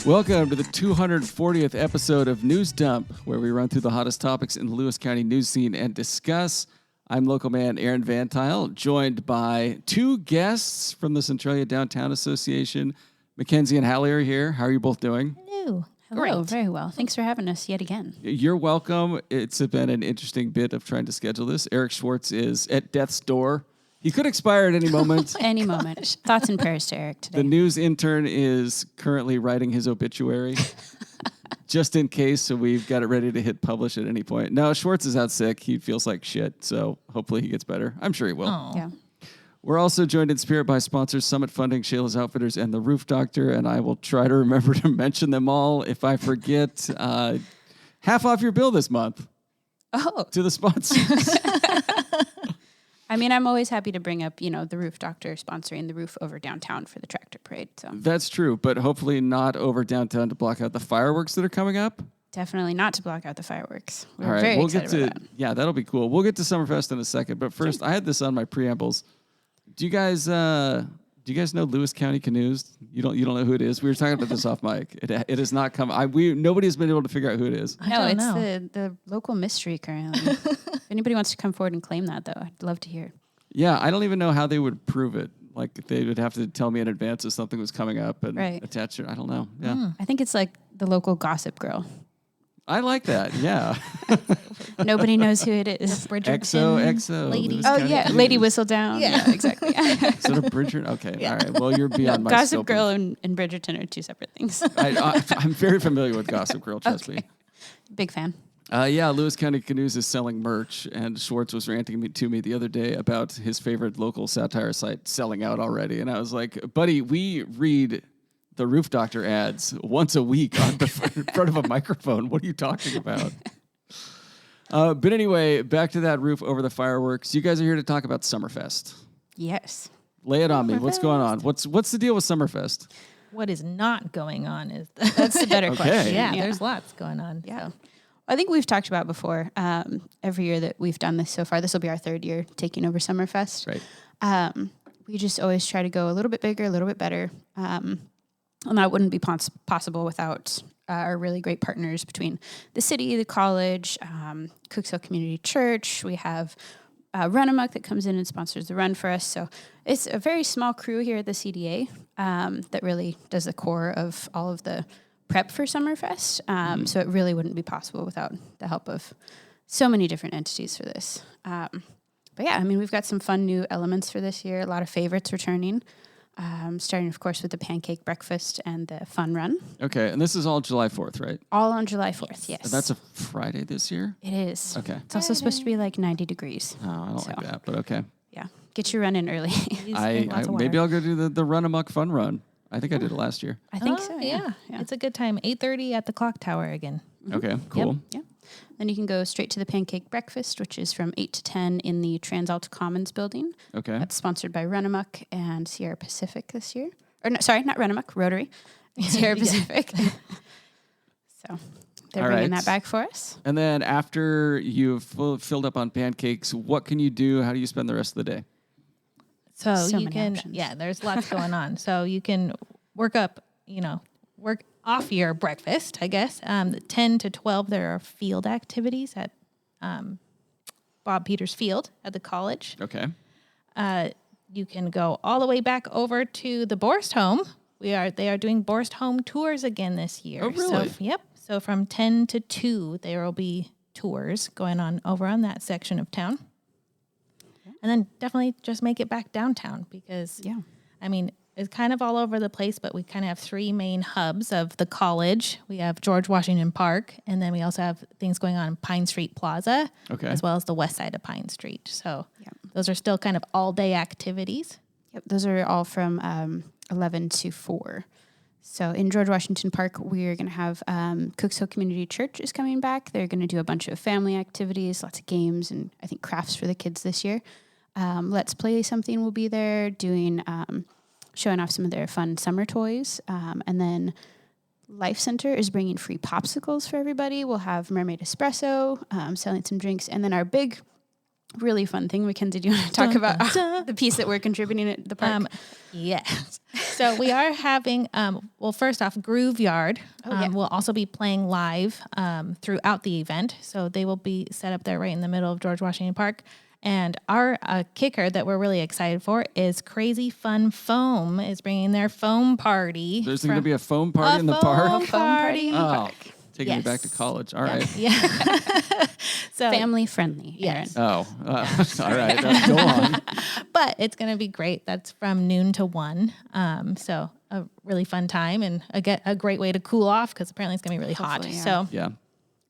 Welcome to the 240th episode of News Dump, where we run through the hottest topics in the Lewis County news scene and discuss. I'm local man Aaron VanTuyl, joined by two guests from the Centralia Downtown Association. Mackenzie and Hallie are here. How are you both doing? Hello. Great. Very well. Thanks for having us yet again. You're welcome. It's been an interesting bit of trying to schedule this. Eric Schwartz is at death's door. He could expire at any moment. Any moment. Thoughts and prayers to Eric today. The news intern is currently writing his obituary just in case, so we've got it ready to hit publish at any point. No, Schwartz is out sick. He feels like shit, so hopefully he gets better. I'm sure he will. Oh. Yeah. We're also joined in spirit by sponsors Summit Funding, Shayla's Outfitters, and The Roof Doctor, and I will try to remember to mention them all. If I forget, half off your bill this month to the sponsors. I mean, I'm always happy to bring up, the Roof Doctor sponsoring the roof over downtown for the tractor parade. So That's true, but hopefully not over downtown to block out the fireworks that are coming up. definitely not to block out the fireworks. We're All right, very we'll excited get to about that. yeah, that'll be cool. We'll get to Summerfest in a second, but first, I had this on my preambles. Do you guys know Lewis County Canoes? You don't know who it is? We were talking about this off mic. It has not come. Nobody has been able to figure out who it is. No, don't it's know. the local mystery currently. If anybody wants to come forward and claim that, though, I'd love to hear. Yeah, I don't even know how they would prove it. Like they would have to tell me in advance if something was coming up and Right. attach it. I don't know. Yeah, I think it's like the local gossip girl. I like that. Yeah. Nobody knows who it is. XO. Lady. Lewis Oh, County yeah. Canoes. Lady Whistledown. Yeah. Exactly. Is it a Bridgerton? Okay. All right. Well, you're beyond my Gossip scope of- Girl and Bridgerton are two separate things. I'm very familiar with Gossip Girl. Trust me. Big fan. Yeah, Lewis County Canoes is selling merch, and Schwartz was ranting to me the other day about his favorite local satire site selling out already, and I was like, buddy, we read the Roof Doctor ads once a week in front of a microphone. What are you talking about? But anyway, back to that roof over the fireworks. You guys are here to talk about Summerfest. Yes. Lay it on me. What's going on? What's the deal with Summerfest? What is not going on is That's the better Okay. question. yeah, there's lots going on. Yeah. So. I think we've talked about before, every year that we've done this so far. This will be our third year taking over Summerfest. Right. We just always try to go a little bit bigger, a little bit better. And that wouldn't be possible without our really great partners between the city, the college, Cooksville Community Church. We have Run Amok that comes in and sponsors the run for us. So it's a very small crew here at the CDA that really does the core of all of the prep for Summerfest. So it really wouldn't be possible without the help of so many different entities for this. But yeah, I mean, we've got some fun new elements for this year. A lot of favorites returning, starting, of course, with the pancake breakfast and the fun run. Okay, and this is all July 4th, right? All on July 4th, yes. And that's a Friday this year? It is. Okay. It's also supposed to be like 90 degrees. Oh, I don't like that, but okay. Yeah. Get your run in early. Maybe I'll go do the Run Amok fun run. I think I did it last year. I think so, Yeah. It's a good time. 8:30 at the clock tower again. Okay, cool. Yeah. Then you can go straight to the pancake breakfast, which is from 8 to 10 in the TransAlta Commons building. Okay. That's sponsored by Run Amok and Sierra Pacific this year. Or no, sorry, not Run Amok, Rotary. Sierra Pacific. So they're All bringing right. that back for us. And then after you've filled up on pancakes, what can you do? How do you spend the rest of the day? So So you many can, options. there's lots going on. So you can work off your breakfast, I guess. 10 to 12, there are field activities at Bob Peters Field at the college. Okay. You can go all the way back over to the Borst Home. They are doing Borst Home tours again this year. Oh, really? So, yep. So from 10 to 2, there will be tours going on over on that section of town. And then definitely just make it back downtown because, I mean, it's kind of all over the place, but we kind of have three main hubs of the college. We have George Washington Park, and then we also have things going on in Pine Street Plaza, as well as the west side of Pine Street. So those are still kind of all-day activities. Yep, those are all from 11 to 4. So in George Washington Park, we're going to have Cooksville Community Church is coming back. They're going to do a bunch of family activities, lots of games, and I think crafts for the kids this year. Let's Play Something will be there, doing showing off some of their fun summer toys. And then Life Center is bringing free popsicles for everybody. We'll have Mermaid Espresso, selling some drinks. And then our big really fun thing. Mackenzie, do you want to talk about the piece that we're contributing at the park? Yes. So we are having, well, first off, Groove Yard will also be playing live throughout the event. So they will be set up there right in the middle of George Washington Park. And our kicker that we're really excited for is Crazy Fun Foam is bringing their foam party. There's going to be a foam party in the park? Foam party in the park. Taking me back to college. All right. Yeah. So family friendly. Yes. Aaron. All right. Go on. But it's going to be great. That's from noon to 1. So a really fun time and a great way to cool off because apparently it's going to be really hot. Yeah. So Yeah.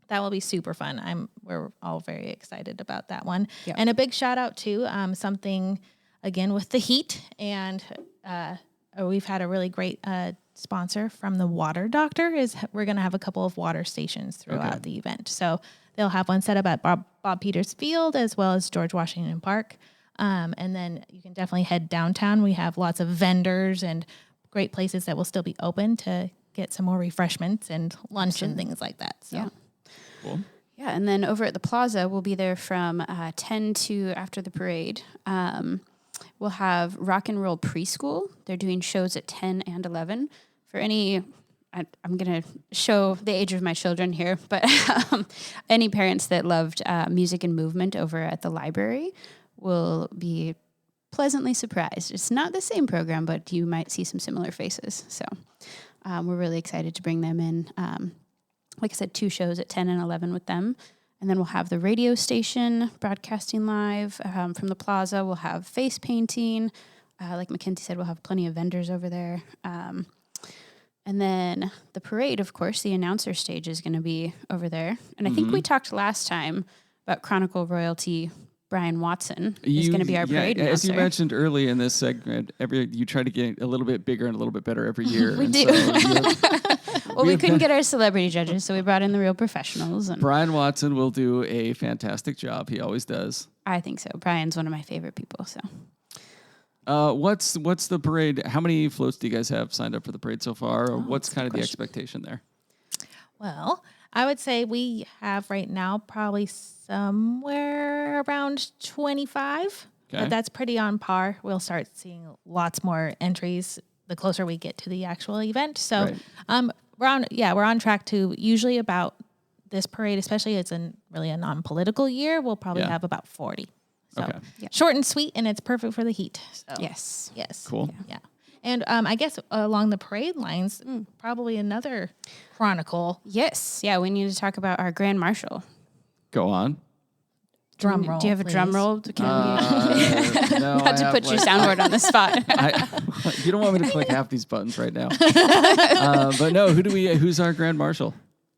that will be super fun. We're all very excited about that one. Yep. And a big shout out to something again with the heat. And we've had a really great sponsor from the Water Doctor. We're going to have a couple of water stations throughout the event. So they'll have one set up at Bob Peters Field as well as George Washington Park. And then you can definitely head downtown. We have lots of vendors and great places that will still be open to get some more refreshments and lunch and things like that. So. Yeah. Cool. Yeah, and then over at the plaza, we'll be there from 10 to after the parade. We'll have rock and roll preschool. They're doing shows at 10 and 11. For any, I'm going to show the age of my children here, but any parents that loved music and movement over at the library will be pleasantly surprised. It's not the same program, but you might see some similar faces. So we're really excited to bring them in. Like I said, 2 shows at 10 and 11 with them. And then we'll have the radio station broadcasting live from the plaza. We'll have face painting. Like Mackenzie said, we'll have plenty of vendors over there. And then the parade, of course, the announcer stage is going to be over there. And I think we talked last time about Chronicle royalty Brian Watson is going to be our parade announcer. As you mentioned early in this segment, you try to get a little bit bigger and a little bit better every year. We do. Well, we couldn't get our celebrity judges, so we brought in the real professionals. And Brian Watson will do a fantastic job. He always does. I think so. Brian's one of my favorite people. So, what's the parade? How many floats do you guys have signed up for the parade so far? Or what's kind of the expectation there? Well, I would say we have right now probably somewhere around 25, but that's pretty on par. We'll start seeing lots more entries the closer we get to the actual event. So we're on track to usually about this parade, especially it's really a non-political year, we'll probably have about 40. So short and sweet, and it's perfect for the heat. So yes. Cool. Yeah. And I guess along the parade lines, probably another Chronicle. Yes. Yeah, we need to talk about our Grand Marshal. Go on. Drum roll. Do you have a drum roll? No, Not to put your soundboard on the spot. You don't want me to click half these buttons right now. But no, who's our Grand Marshal?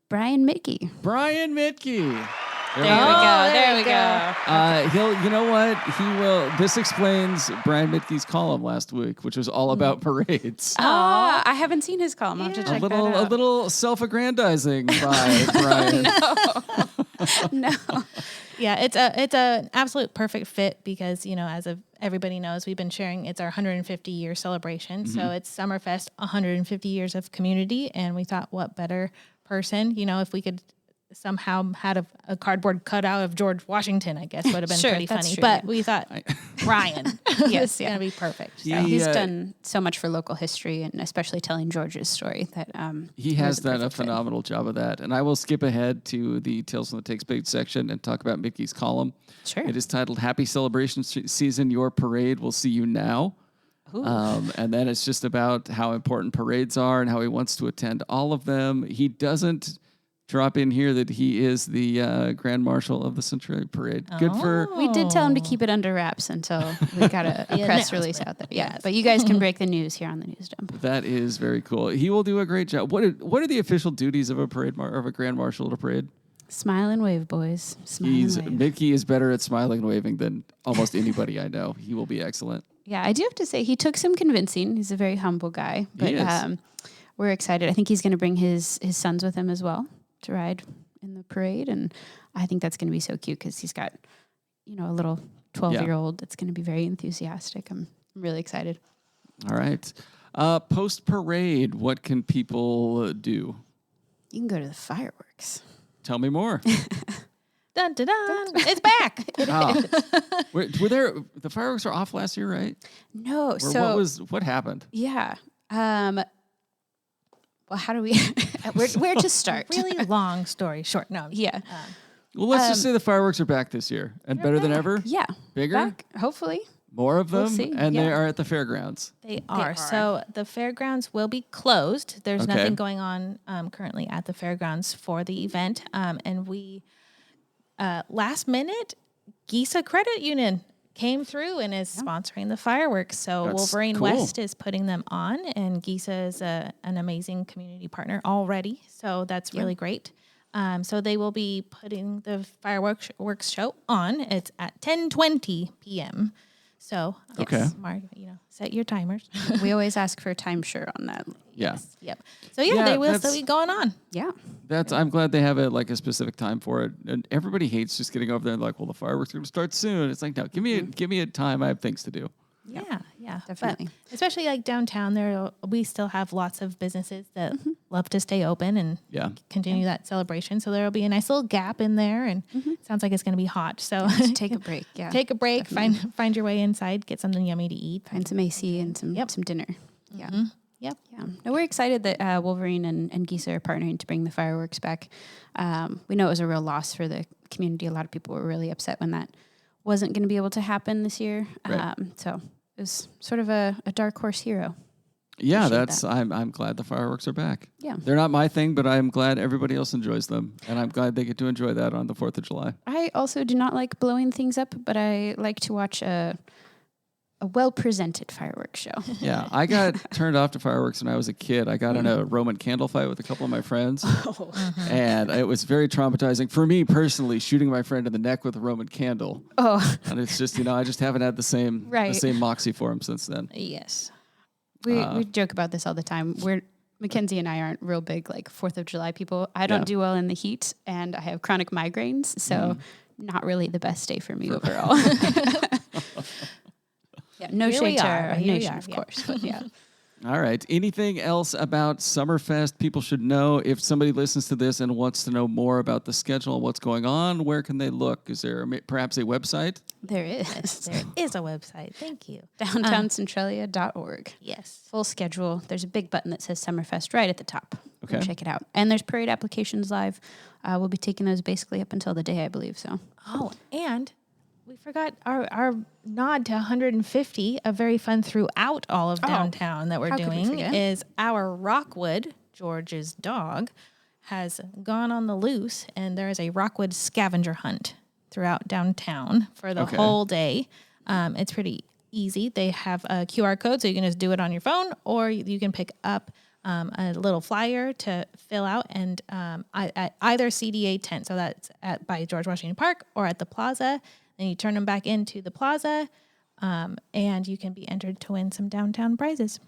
Brian McGee. Brian McGee. There we go. You know what? He will. This explains Brian Mitke's column last week, which was all about parades. I haven't seen his column. I'll have to check that out. A little self-aggrandizing by Brian. No. Yeah, it's an absolute perfect fit because, as everybody knows, we've been sharing it's our 150-year celebration. So it's Summerfest, 150 years of community. And we thought, what better person, if we could somehow had a cardboard cutout of George Washington, I guess would have been pretty funny. True. But we thought Brian is going to be perfect. So. He's done so much for local history and especially telling George's story that he has done a phenomenal job of that. And I will skip ahead to the Tales from the Takes Big section and talk about Mickey's column. Sure. It is titled Happy Celebration Season, Your Parade Will See You Now. And then it's just about how important parades are and how he wants to attend all of them. He doesn't drop in here that he is the Grand Marshal of the Centralia Parade. Good for... We did tell him to keep it under wraps until we got a press release out there. Yeah, but you guys can break the news here on the News Dump. That is very cool. He will do a great job. What are the official duties of a parade of a Grand Marshal at a parade? Smile and wave, boys. Smile and wave. Mickey is better at smiling and waving than almost anybody I know. He will be excellent. Yeah, I do have to say he took some convincing. He's a very humble guy, but we're excited. I think he's going to bring his sons with him as well to ride in the parade, and I think that's going to be so cute because he's got, a little 12-year-old that's going to be very enthusiastic. I'm really excited. All right. Post-parade, what can people do? You can go to the fireworks. Tell me more. Dun, dun, dun. It's back. Oh. Were there, the fireworks were off last year, right? No. Or So what happened? yeah. Well, how do we, where to start? Really long story short. No. Yeah. Well, let's just say the fireworks are back this year and better than ever. Yeah. Bigger, Back, hopefully. more of them, see, and they yeah. are at the fairgrounds. They are. So the fairgrounds will be closed. There's Okay. nothing going on currently at the fairgrounds for the event. And we, last minute, Gisa Credit Union came through and is sponsoring the fireworks. So That's Wolverine cool. West is putting them on, and Gisa is an amazing community partner already. So that's really great. So they will be putting the fireworks show on. It's at 10:20 p.m. So Okay. Mark, set your timers. We always ask for a timeshare on that. Yeah. Yep. So yeah, Yeah, they will that's- still be going on. Yeah. I'm glad they have a specific time for it. And everybody hates just getting over there and like, well, the fireworks are going to start soon. It's like, no, give me a time. I have things to do. Yeah, Definitely. But especially like downtown, we still have lots of businesses that love to stay open and Yeah. continue that celebration. So there will be a nice little gap in there, and it sounds like it's going to be hot. So Just take a break. Yeah. take a break, find your way inside, get something yummy to eat. Find some AC and some dinner. Yeah. Yep. Yeah. No, we're excited that Wolverine and Gisa are partnering to bring the fireworks back. We know it was a real loss for the community. A lot of people were really upset when that wasn't going to be able to happen this year. Right. So it was sort of a dark horse hero. Yeah, Appreciate I'm glad the fireworks are back. Yeah. They're not my thing, but I'm glad everybody else enjoys them. And I'm glad they get to enjoy that on the 4th of July. I also do not like blowing things up, but I like to watch a well-presented fireworks show. Yeah, I got turned off to fireworks when I was a kid. I got in a Roman candle fight with a couple of my friends. And it was very traumatizing for me personally, shooting my friend in the neck with a Roman candle. Oh, And it's just, I just haven't had the same moxie for him since then. Yes. we joke about this all the time. Mackenzie and I aren't real big 4th of July people. I don't do well in the heat, and I have chronic migraines, so not really the best day for me overall. Yeah, no Here we shade to are. our Here we nation, are, of yeah. course. But yeah. All right. Anything else about Summerfest people should know? If somebody listens to this and wants to know more about the schedule and what's going on, where can they look? Is there perhaps a website? There is. There is a website. Thank you. DowntownCentralia.org. Yes. Full schedule. There's a big button that says Summerfest right at the top. Go Okay. check it out. And there's parade applications live. We'll be taking those basically up until the day, I believe. So Oh, and we forgot our nod to 150, a very fun throughout all of downtown that we're how could we doing forget? is our Rockwood, George's dog, has gone on the loose, and there is a Rockwood scavenger hunt throughout downtown for the whole day. It's pretty easy. They have a QR code, so you can just do it on your phone, or you can pick up a little flyer to fill out, and at either CDA tent, so that's by George Washington Park or at the plaza. Then you turn them back into the plaza, and you can be entered to win some downtown prizes.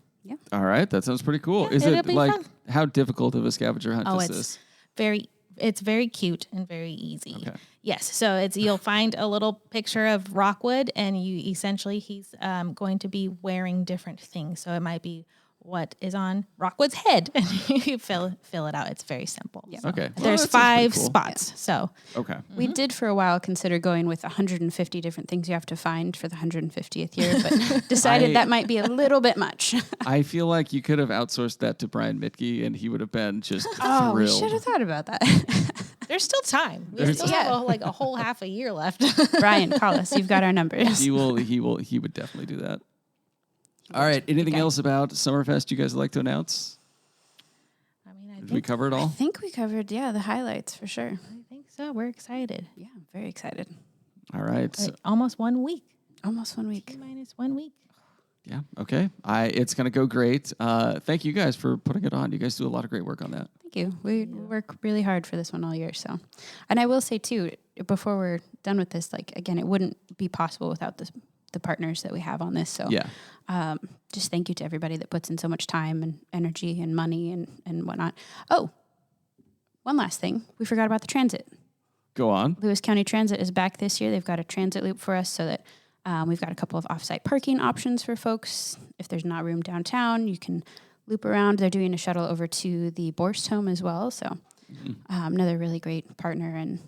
All right. That sounds pretty cool. Yeah, Is it'll it be like, fun. how difficult of a scavenger hunt is this? It's very cute and very easy. Okay. Yes, so you'll find a little picture of Rockwood, and he's going to be wearing different things. So it might be what is on Rockwood's head, and you fill it out. It's very simple. So Okay. Well, there's that sounds pretty 5 cool. spots. So Okay. we did for a while consider going with 150 different things you have to find for the 150th year, but decided that might be a little bit much. I feel like you could have outsourced that to Brian Mitke, and he would have been just Oh, we thrilled. should have thought about that. there's still time. We There's- still have a whole half a year left. Brian, call us. You've got our numbers. He would definitely do that. All right. Anything else about Summerfest you guys would like to announce? I mean, Did we cover it I all? think we covered, the highlights for sure. I think so. We're excited. Yeah, I'm very excited. All right. Almost 1 week. Almost 1 week. Minus 1 week. Yeah. Okay. It's going to go great. Thank you guys for putting it on. You guys do a lot of great work on that. Thank you. We work really hard for this one all year. So, and I will say too, before we're done with this, again, it wouldn't be possible without the partners that we have on this. So Yeah. just thank you to everybody that puts in so much time and energy and money and whatnot. Oh, one last thing. We forgot about the transit. Go on. Lewis County Transit is back this year. They've got a transit loop for us so that we've got a couple of off-site parking options for folks. If there's not room downtown, you can loop around. They're doing a shuttle over to the Borst home as well. So another really great partner. And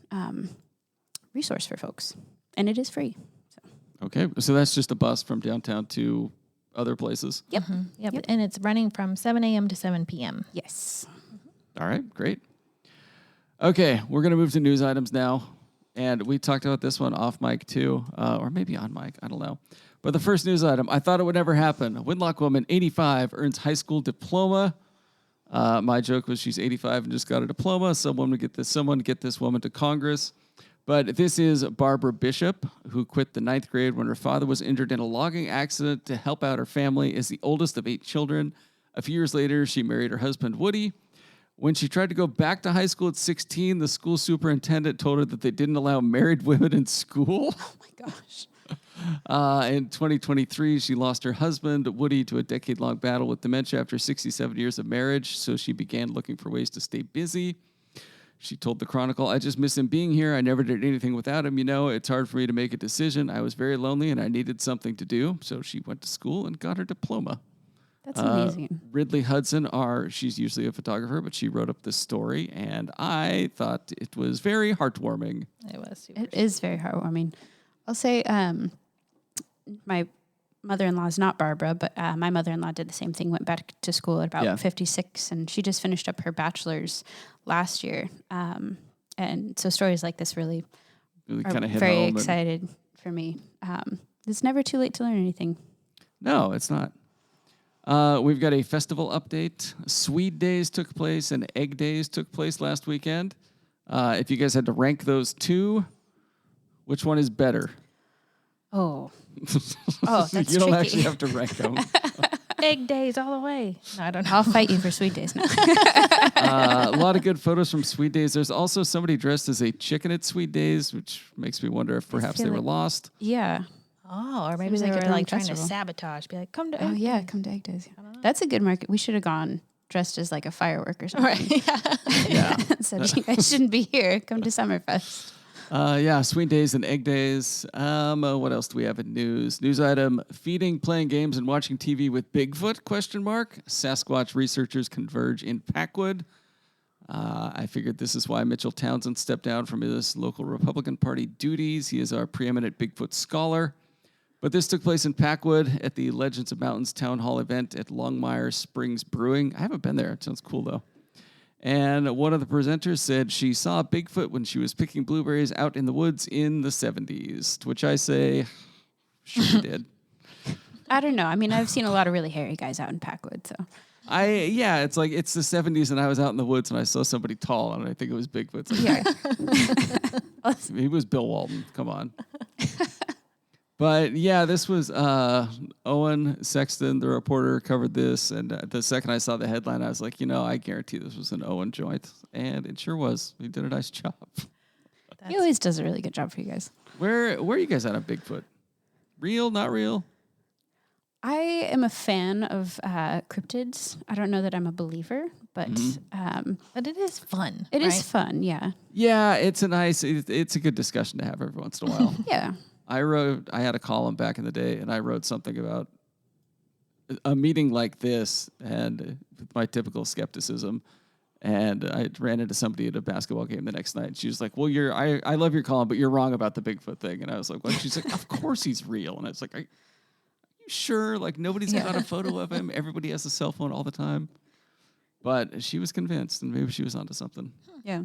resource for folks, and it is free. Okay, so that's just a bus from downtown to other places. Yep. Yep. And it's running from 7 a.m. to 7 p.m. Yes. All right, great. Okay, we're going to move to news items now. And we talked about this one off mic too, or maybe on mic, I don't know. But the first news item, I thought it would never happen. A Winlock woman, 85, earns high school diploma. My joke was she's 85 and just got a diploma. Someone get this woman to Congress. But this is Barbara Bishop, who quit the 9th grade when her father was injured in a logging accident to help out her family as the oldest of 8 children. A few years later, she married her husband, Woody. When she tried to go back to high school at 16, the school superintendent told her that they didn't allow married women in school. Oh my gosh. In 2023, she lost her husband, Woody, to a decade-long battle with dementia after 67 years of marriage, so she began looking for ways to stay busy. She told the Chronicle, "I just miss him being here. I never did anything without him. You know, it's hard for me to make a decision. I was very lonely and I needed something to do." So she went to school and got her diploma. That's amazing. Ridley Hudson, she's usually a photographer, but she wrote up this story, and I thought it was very heartwarming. It was super. It is very heartwarming. I'll say my mother-in-law is not Barbara, but my mother-in-law did the same thing, went back to school at about 56, and she just finished up her bachelor's last year. And so stories like this really kind of hit very home. excited for me. It's never too late to learn anything. No, it's not. We've got a festival update. Swede Days took place and Egg Days took place last weekend. If you guys had to rank those two, which one is better? Oh, that's You don't tricky. actually have to rank them. Egg days all the way. No, I don't know. I'll fight you for Sweet Days now. A lot of good photos from Swede Days. There's also somebody dressed as a chicken at Swede Days, which makes me wonder if perhaps they were lost. Yeah. Oh, or maybe Seems they like a were dumb like trying to festival. sabotage. Be like, come to Oh, Egg yeah. Day. Come to Egg Days. Yeah. That's a good market. We should have gone dressed as like a firework or something. Right. Yeah. Said, you guys shouldn't be here. Come to Summerfest. Swede Days and Egg Days. What else do we have in news? News item, feeding, playing games, and watching TV with Bigfoot, ? Sasquatch researchers converge in Packwood. I figured this is why Mitchell Townsend stepped down from his local Republican Party duties. He is our preeminent Bigfoot scholar. But this took place in Packwood at the Legends of Mountains Town Hall event at Longmire Springs Brewing. I haven't been there. It sounds cool, though. And one of the presenters said she saw Bigfoot when she was picking blueberries out in the woods in the 70s, to which I say, sure she did. I don't know. I mean, I've seen a lot of really hairy guys out in Packwood, so. It's like it's the 70s and I was out in the woods and I saw somebody tall and I think it was Bigfoot. Yeah. He was Bill Walton. Come on. But yeah, this was Owen Sexton, the reporter, covered this. And the second I saw the headline, I was like, I guarantee this was an Owen joint. And it sure was. He did a nice job. He always does a really good job for you guys. Where are you guys at on Bigfoot? Real, not real? I am a fan of cryptids. I don't know that I'm a believer, but But it is fun. it is right? fun, yeah. Yeah, it's a good discussion to have every once in a while. Yeah. I had a column back in the day, and I wrote something about a meeting like this, and with my typical skepticism. And I ran into somebody at a basketball game the next night. And she was like, "Well, I love your column, but you're wrong about the Bigfoot thing." And I was like, "What?" She's like, "Of course he's real." And I was like, "Are you sure? Like nobody's got a photo of him. Everybody has a cell phone all the time." But she was convinced, and maybe she was onto something. Yeah.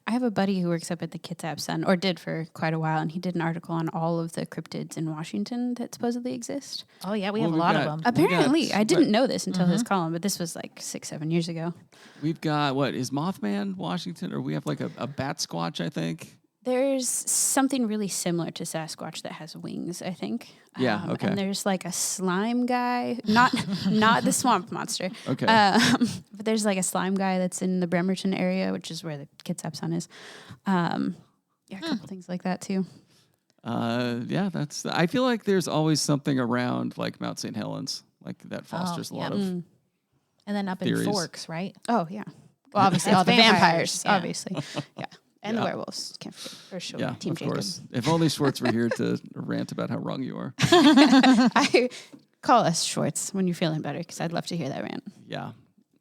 I have a buddy who works up at the Kitsap Sun, or did for quite a while, and he did an article on all of the cryptids in Washington that supposedly exist. Oh, yeah, we Well, have a we've lot of got- them. Apparently, I didn't know this until his column, but this was like 6-7 years ago. We've got, what, is Mothman Washington? Or we have like a bat squatch, I think. There's something really similar to Sasquatch that has wings, I think. Yeah, okay. And there's like a slime guy, not the swamp monster. Okay. But there's like a slime guy that's in the Bremerton area, which is where the Kitsap Sun is. A couple things like that too. I feel like there's always something around like Mount St. Helens, like that fosters a lot of. And then up theories. in Forks, right? Oh yeah. Well, obviously That's all the vampires, vampires, yeah. obviously. Yeah. And Yeah. the werewolves, can't forget, for sure. Yeah, Team of Jacob. course. If only Schwartz were here to rant about how wrong you are. I call us Schwartz when you're feeling better, because I'd love to hear that rant. Yeah.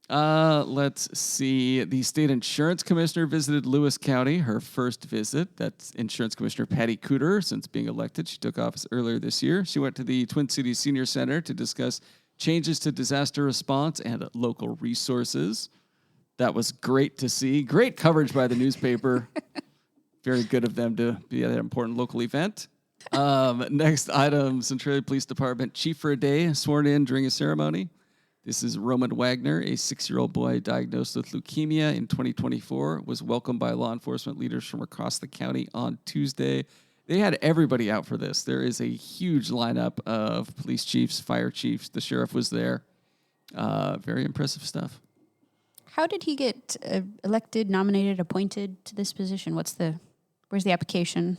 Let's see. The state insurance commissioner visited Lewis County, her first visit. That's Insurance Commissioner Patty Cooter. Since being elected, she took office earlier this year. She went to the Twin Cities Senior Center to discuss changes to disaster response and local resources. That was great to see. Great coverage by the newspaper. Very good of them to be at an important local event. Next item, Centralia Police Department chief for a day, sworn in during a ceremony. This is Roman Wagner, a 6-year-old boy diagnosed with leukemia in 2024, was welcomed by law enforcement leaders from across the county on Tuesday. They had everybody out for this. There is a huge lineup of police chiefs, fire chiefs. The sheriff was there. Very impressive stuff. How did he get elected, nominated, appointed to this position? Where's the application?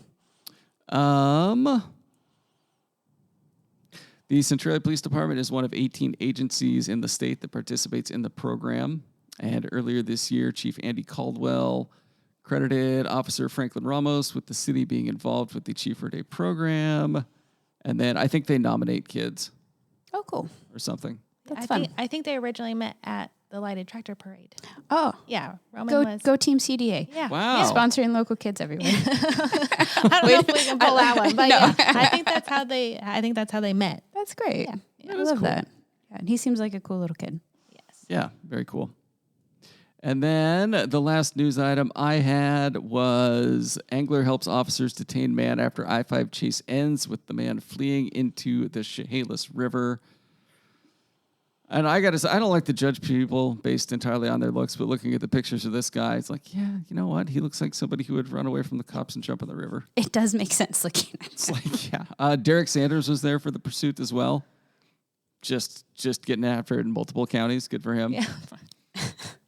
The Centralia Police Department is one of 18 agencies in the state that participates in the program. And earlier this year, Chief Andy Caldwell credited Officer Franklin Ramos with the city being involved with the Chief for a Day program. And then I think they nominate kids. Oh, cool. Or something. That's fun. I think they originally met at the Lighted Tractor Parade. Oh. Yeah. Roman Go Team CDA. Yeah. Wow. Yeah. Sponsoring local kids everywhere. I don't know if we can pull that one, but No. yeah, I think that's how they met. That's great. Yeah. I love that. Yeah, and he seems like a cool little kid. Yes. Yeah, very cool. And then the last news item I had was Angler helps officers detain man after I-5 chase ends with the man fleeing into the Chehalis River. And I got to say, I don't like to judge people based entirely on their looks, but looking at the pictures of this guy, it's like, yeah, you know what? He looks like somebody who would run away from the cops and jump in the river. It does make sense looking at It's like, yeah. Derek Sanders was there for the pursuit as well. Just getting after it in multiple counties. Good for him. Yeah.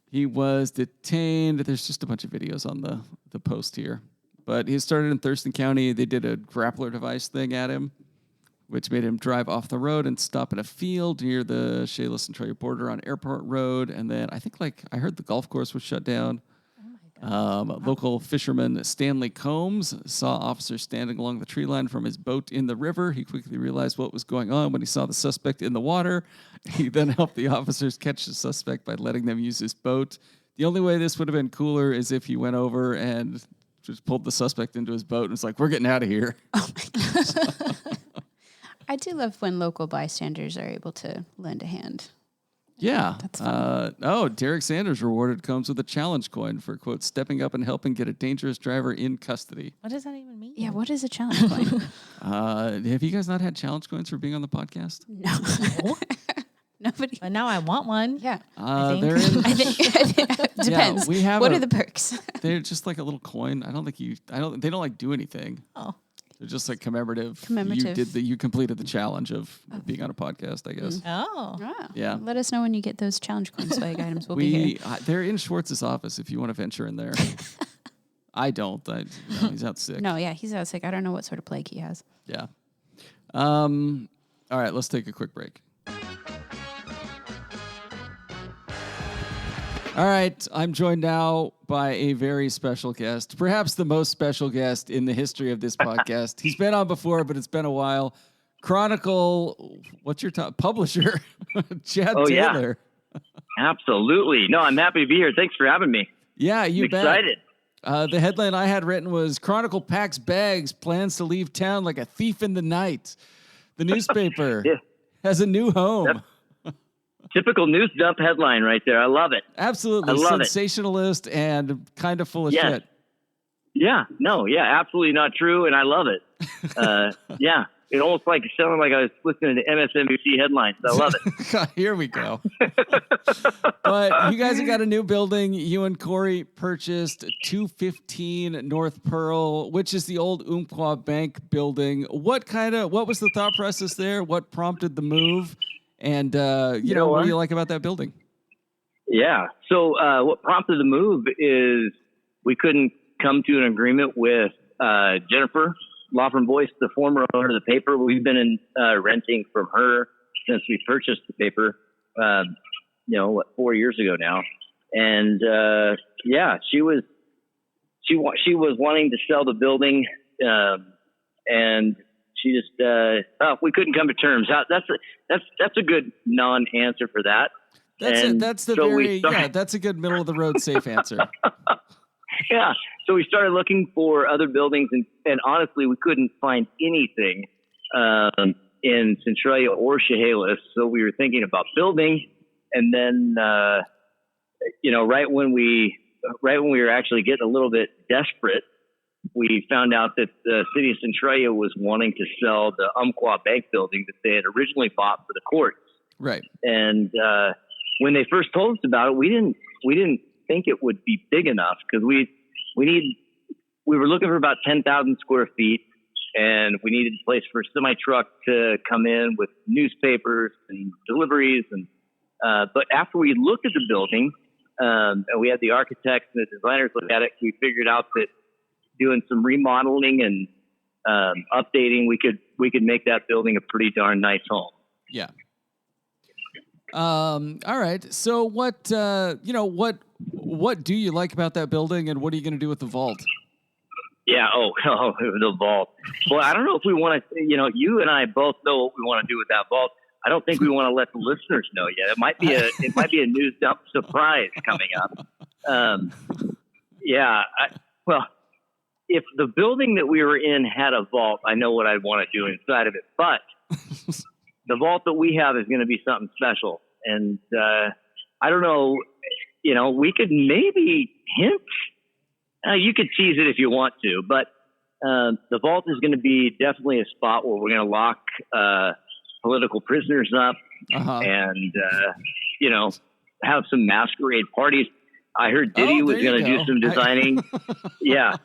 He was detained. There's just a bunch of videos on the post here. But he started in Thurston County. They did a grappler device thing at him, which made him drive off the road and stop in a field near the Chehalis-Centralia border on Airport Road. And then I heard the golf course was shut down. Local fisherman Stanley Combs saw officers standing along the tree line from his boat in the river. He quickly realized what was going on when he saw the suspect in the water. He then helped the officers catch the suspect by letting them use his boat. The only way this would have been cooler is if he went over and just pulled the suspect into his boat and was like, we're getting out of here. Oh, my gosh. I do love when local bystanders are able to lend a hand. Yeah. That's fun. Derek Sanders rewarded Combs with a challenge coin for, quote, stepping up and helping get a dangerous driver in custody. What does that even mean? Yeah, what is a challenge coin? Have you guys not had challenge coins for being on the podcast? No. Nobody. But now I want one. Yeah. think. They're in, I think depends. we have what are the perks? they're just like a little coin. They don't like do anything. Oh. They're just like commemorative. Commemorative. You completed the challenge of being on a podcast, I guess. Oh. Oh, Yeah. Let us know when you get those challenge coin swag items. We'll be here. They're in Schwartz's office if you want to venture in there. I don't. He's out sick. No, yeah, he's out sick. I don't know what sort of plague he has. Yeah. All right, let's take a quick break. All right, I'm joined now by a very special guest, perhaps the most special guest in the history of this podcast. He's been on before, but it's been a while. Chronicle, what's your top publisher? Chad Taylor. Yeah. Absolutely. No, I'm happy to be here. Thanks for having me. Yeah, you I'm bet. excited. The headline I had written was Chronicle packs bags, plans to leave town like a thief in the night. The newspaper has a new home. Typical news dump headline right there. I love it. Absolutely. I love Sensationalist and kind of full of Yes. shit. Yeah. No, yeah, absolutely not true. And I love it. Yeah. It almost like sounded like I was listening to MSNBC headlines. I love it. Here we go. But you guys have got a new building. You and Corey purchased 215 North Pearl, which is the old Umpqua Bank building. What was the thought process there? What prompted the move? And, what do you like about that building? Yeah. So what prompted the move is we couldn't come to an agreement with Jennifer Laughlin Boyce, the former owner of the paper. We've been renting from her since we purchased the paper, 4 years ago now. And she was wanting to sell the building, and she just we couldn't come to terms. That's a good non-answer for that. That's and it. That's the so that's a good middle of the road safe answer. Yeah. So we started looking for other buildings, and honestly, we couldn't find anything in Centralia or Chehalis. So we were thinking about building, and then right when we were actually getting a little bit desperate, we found out that the city of Centralia was wanting to sell the Umpqua Bank building that they had originally bought for the courts. Right. And when they first told us about it, we didn't think it would be big enough, because we were looking for about 10,000 square feet, and we needed a place for a semi truck to come in with newspapers and deliveries. And but after we looked at the building, and we had the architects and the designers look at it, we figured out that doing some remodeling and updating, we could make that building a pretty darn nice home. Yeah. All right. So what do you like about that building, and what are you going to do with the vault? Yeah. Oh, the vault. Well, I don't know if we want to, you and I both know what we want to do with that vault. I don't think we want to let the listeners know yet. It might be a news dump surprise coming up. Well, if the building that we were in had a vault, I know what I'd want to do inside of it, but the vault that we have is going to be something special. And I don't know, we could maybe hint. You could tease it if you want to, but the vault is going to be definitely a spot where we're going to lock political prisoners up and, have some masquerade parties. I heard Diddy was going to do some designing. Yeah.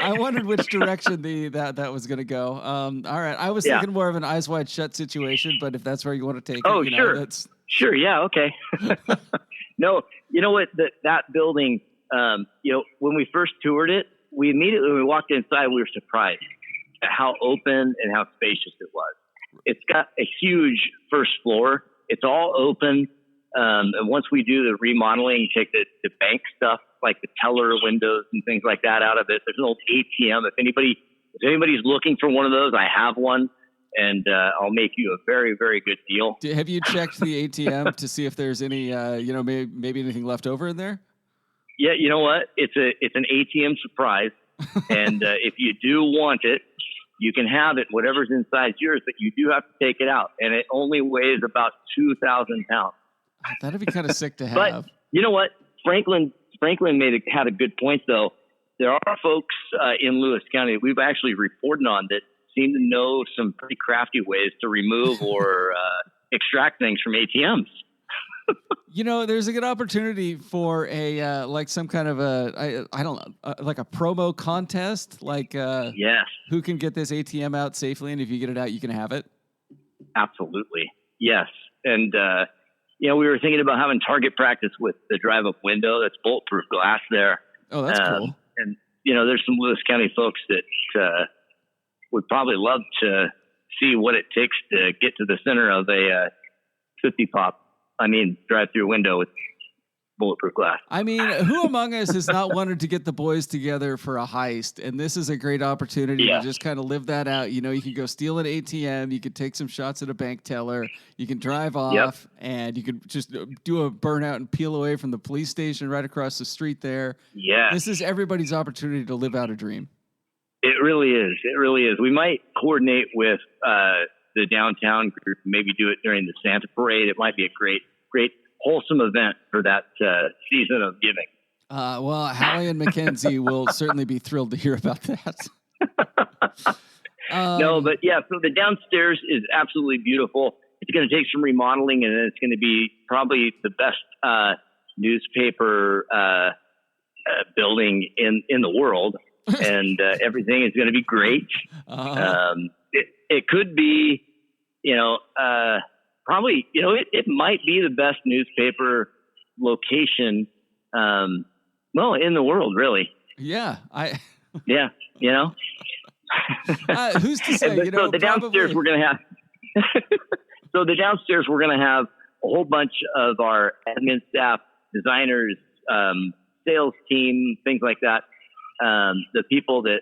I wondered which direction that was going to go. All right. I was thinking more of an Eyes Wide Shut situation, but if that's where you want to take it, sure. Sure. Yeah. Okay. No, you know what? That building, when we first toured it, when we walked inside, we were surprised at how open and how spacious it was. It's got a huge first floor. It's all open. And once we do the remodeling, take the bank stuff, like the teller windows and things like that out of it. There's an old ATM. If anybody's looking for one of those, I have one, and I'll make you a very, very good deal. Have you checked the ATM to see if there's any, maybe anything left over in there? Yeah, you know what? It's an ATM surprise, and if you do want it, you can have it. Whatever's inside yours, but you do have to take it out, and it only weighs about 2,000 pounds. That'd be kind of sick to have. But you know what? Franklin had a good point, though. There are folks in Lewis County that we've actually reported on that seem to know some pretty crafty ways to remove or extract things from ATMs. There's a good opportunity for a some kind of like a promo contest, yes, who can get this ATM out safely, and if you get it out, you can have it. Absolutely, yes, and we were thinking about having target practice with the drive-up window. That's bulletproof glass there. Oh, that's cool. And there's some Lewis County folks that would probably love to see what it takes to get to the center of a 50 pop. Drive-through window with bulletproof glass. Who among us has not wanted to get the boys together for a heist? And this is a great opportunity to just kind of live that out. You can go steal an ATM. You could take some shots at a bank teller. You can drive off, and you could just do a burnout and peel away from the police station right across the street there. Yeah. This is everybody's opportunity to live out a dream. It really is. It really is. We might coordinate with the downtown group, maybe do it during the Santa Parade. It might be a great wholesome event for that season of giving. Hallie and Mackenzie will certainly be thrilled to hear about that. No, but yeah, so the downstairs is absolutely beautiful. It's going to take some remodeling, and it's going to be probably the best newspaper building in the world, and everything is going to be great. It could be, probably, it might be the best newspaper location, in the world, really. Yeah. Yeah, who's to say, so the downstairs we're going to have, a whole bunch of our admin staff, designers, sales team, things like that. The people that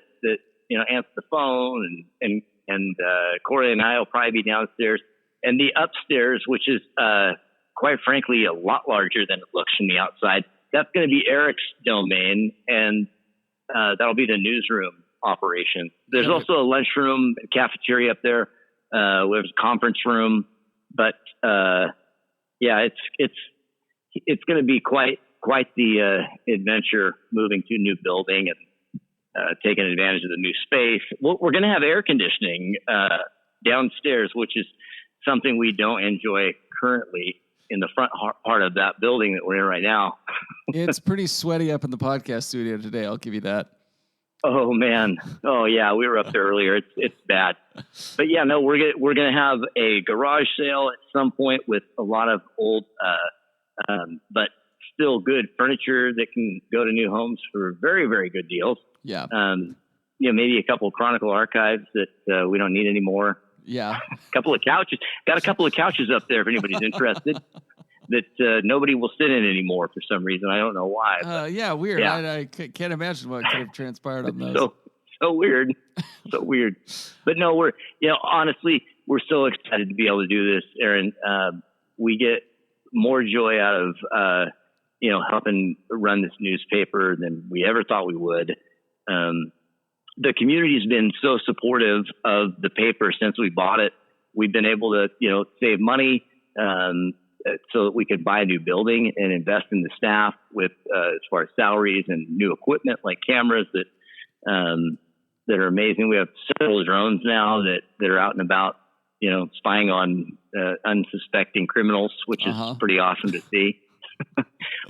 answer the phone and Corey and I will probably be downstairs. And the upstairs, which is quite frankly, a lot larger than it looks from the outside. That's going to be Eric's domain, and that'll be the newsroom operation. There's also a lunchroom, cafeteria up there. There's a conference room, but it's going to be quite the adventure moving to a new building and taking advantage of the new space. We're going to have air conditioning downstairs, which is something we don't enjoy currently in the front part of that building that we're in right now. It's pretty sweaty up in the podcast studio today. I'll give you that. Oh man. Oh yeah. We were up there earlier. It's bad, but yeah, no, we're going to have a garage sale at some point with a lot of old, but still good furniture that can go to new homes for very, very good deals. Yeah. Maybe a couple of Chronicle archives that we don't need anymore. Yeah. A couple of couches. Got a couple of couches up there if anybody's interested. That nobody will sit in anymore for some reason. I don't know why. Yeah, weird. Yeah. I can't imagine what could have transpired on those. So weird. So weird. But no, honestly, we're so excited to be able to do this, Aaron. We get more joy out of, helping run this newspaper than we ever thought we would. The community's been so supportive of the paper since we bought it. We've been able to, save money, so that we could buy a new building and invest in the staff with, as far as salaries and new equipment like cameras that are amazing. We have several drones now that are out and about, spying on unsuspecting criminals, which is pretty awesome to see.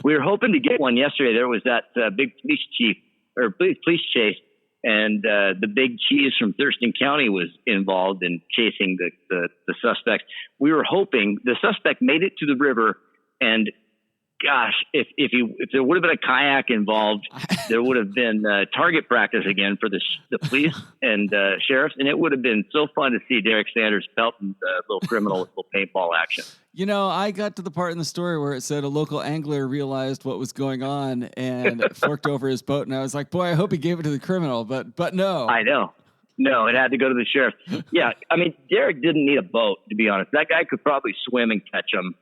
We were hoping to get one yesterday. There was that big police chase, and the big cheese from Thurston County was involved in chasing the suspects. We were hoping the suspect made it to the river, and gosh, if there would have been a kayak involved, there would have been target practice again for the police and sheriffs, and it would have been so fun to see Derek Sanders pelting the little criminal with little paintball action. I got to the part in the story where it said a local angler realized what was going on and forked over his boat, and I was like, boy, I hope he gave it to the criminal, but no. I know. No, it had to go to the sheriff. Yeah, I mean, Derek didn't need a boat, to be honest. That guy could probably swim and catch him.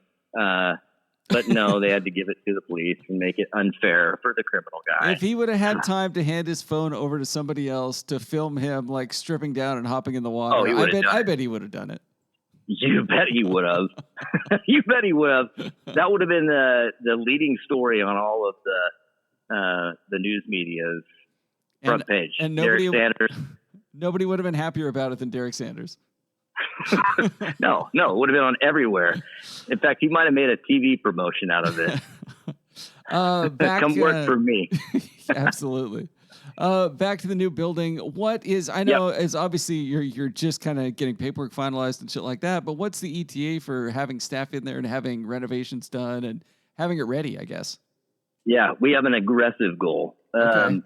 But no, they had to give it to the police and make it unfair for the criminal guy. If he would have had time to hand his phone over to somebody else to film him like stripping down and hopping in the water, I bet he would have done it. You bet he would have. You bet he would have. That would have been the leading story on all of the news media's front page. And Derek Sanders. Nobody would have been happier about it than Derek Sanders. No, it would have been on everywhere. In fact, he might have made a TV promotion out of it. Come work for me. Absolutely. Back to the new building. What is, I know as obviously you're just kind of getting paperwork finalized and shit like that, but what's the ETA for having staff in there and having renovations done and having it ready, I guess? Yeah, we have an aggressive goal. Okay.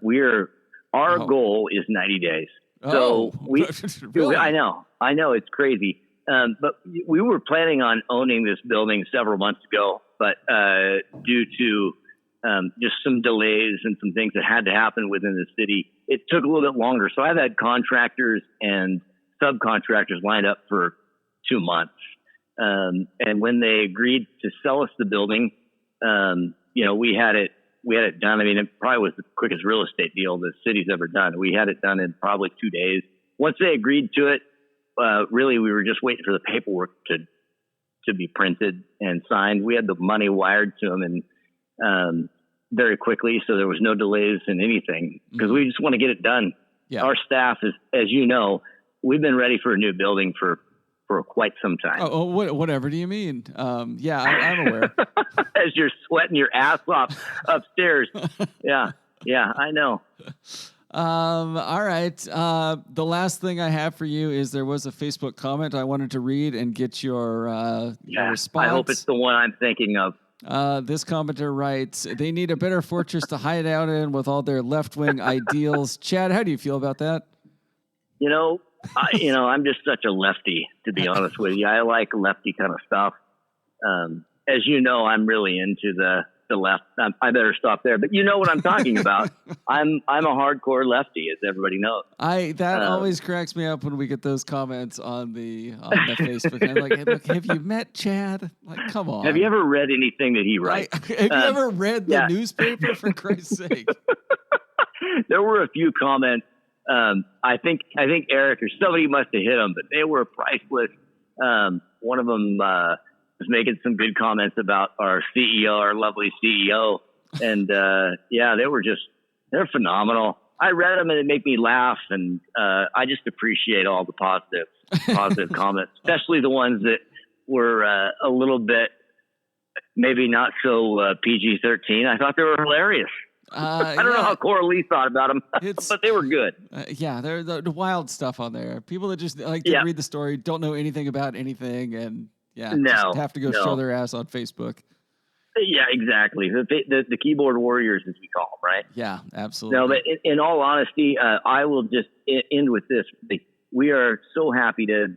Our goal is 90 days. So really? I know it's crazy. But we were planning on owning this building several months ago, but due to just some delays and some things that had to happen within the city, it took a little bit longer. So I've had contractors and subcontractors lined up for 2 months. And when they agreed to sell us the building, we had it done. I mean, it probably was the quickest real estate deal the city's ever done. We had it done in probably 2 days. Once they agreed to it, really, we were just waiting for the paperwork to be printed and signed. We had the money wired to them and very quickly, so there was no delays in anything because we just want to get it done. Yeah. Our staff is, as you know, we've been ready for a new building for quite some time. Oh, whatever do you mean? Yeah, I'm aware. As you're sweating your ass off upstairs. Yeah, I know. All right. The last thing I have for you is there was a Facebook comment I wanted to read and get your response. I hope it's the one I'm thinking of. This commenter writes, they need a better fortress to hide out in with all their left-wing ideals. Chad, how do you feel about that? I'm just such a lefty, to be honest with you. I like lefty kind of stuff. As you know, I'm really into the left. I better stop there. But you know what I'm talking about. I'm a hardcore lefty, as everybody knows. That always cracks me up when we get those comments on the Facebook. And I'm like, hey, look, have you met Chad? Like, come on. Have you ever read anything that he writes? Have you ever read the newspaper, for Christ's sake? There were a few comments. I think Eric or somebody must have hit them, but they were priceless. One of them was making some good comments about our CEO, our lovely CEO. And they're phenomenal. I read them and it made me laugh. And I just appreciate all the positive comments, especially the ones that were a little bit maybe not so PG-13. I thought they were hilarious. I don't know how Coralie thought about them, but they were good. They're the wild stuff on there. People that just like to read the story, don't know anything about anything, and just have to go show their ass on Facebook. Yeah, exactly. The keyboard warriors, as we call them, right? Yeah, absolutely. No, but in all honesty, I will just end with this. We are so happy to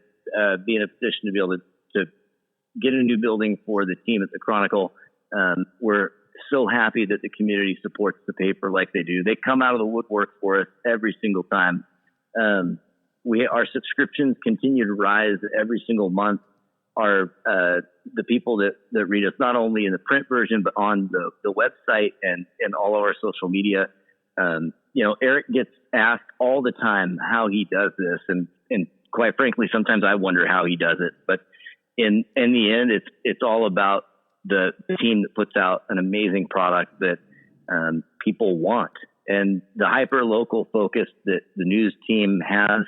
be in a position to be able to get a new building for the team at the Chronicle. We're so happy that the community supports the paper like they do. They come out of the woodwork for us every single time. Our subscriptions continue to rise every single month. The people that read us, not only in the print version, but on the website and all of our social media. Eric gets asked all the time how he does this. And quite frankly, sometimes I wonder how he does it, but in the end, it's all about the team that puts out an amazing product that people want, and the hyper local focus that the news team has.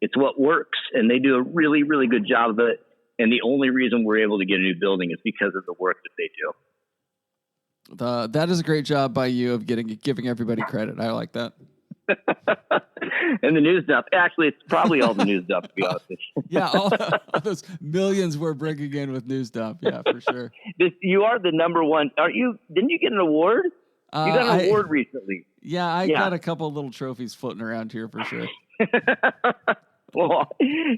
It's what works, and they do a really, really good job of it. And the only reason we're able to get a new building is because of the work that they do. That is a great job by you of giving everybody credit. I like that. And the news dump. Actually, it's probably all the news dump, to be honest with you. Yeah, all those millions we're bringing in with news dump. Yeah, for sure. You are the number one. Aren't you? Didn't you get an award? You got an award recently. Yeah, I got a couple of little trophies floating around here for sure. Well,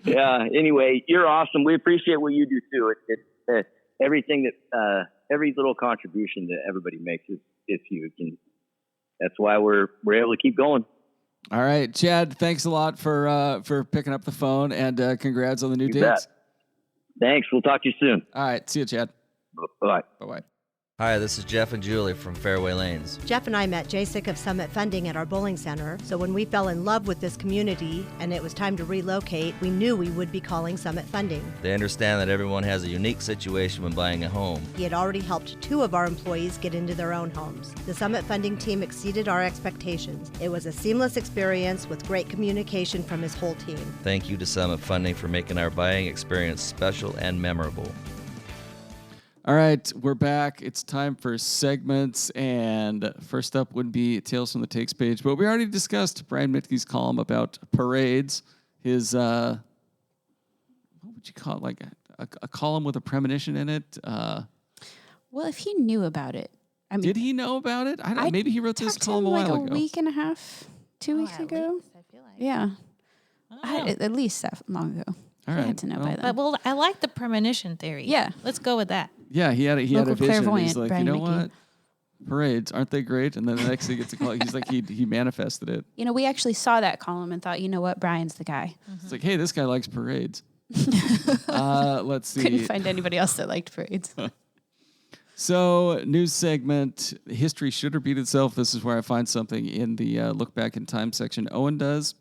yeah. Anyway, you're awesome. We appreciate what you do too. It's everything that every little contribution that everybody makes is huge, and that's why we're able to keep going. All right, Chad, thanks a lot for picking up the phone, and congrats on the new dates. Bet. Thanks. We'll talk to you soon. All right. See you, Chad. Bye. Bye-bye. Hi, this is Jeff and Julie from Fairway Lanes. Jeff and I met JSIC of Summit Funding at our bowling center, so when we fell in love with this community and it was time to relocate, we knew we would be calling Summit Funding. They understand that everyone has a unique situation when buying a home. He had already helped 2 of our employees get into their own homes. The Summit Funding team exceeded our expectations. It was a seamless experience with great communication from his whole team. Thank you to Summit Funding for making our buying experience special and memorable. All right, we're back. It's time for segments, and first up would be Tales from the Takes page. But we already discussed Brian Mitke's column about parades. His what would you call it? Like a column with a premonition in it. Well, if he knew about it, I mean, did he know about it? I don't know. Maybe he wrote this column a while ago. A week and a half, 2 weeks ago. Least, I feel like. Yeah, at least that long ago. All right. I had to know by then. But I like the premonition theory. Yeah, let's go with that. Yeah, he had a vision. He's like, Brian you know McGee. what? Parades, aren't they great? And then the next thing he gets a call. He's like, he manifested it. You know, we actually saw that column and thought, you know what, Brian's the guy. It's like, hey, this guy likes parades. Let's see. Couldn't find anybody else that liked parades. So, news segment, history should repeat itself. This is where I find something in the Look Back in Time section Owen does.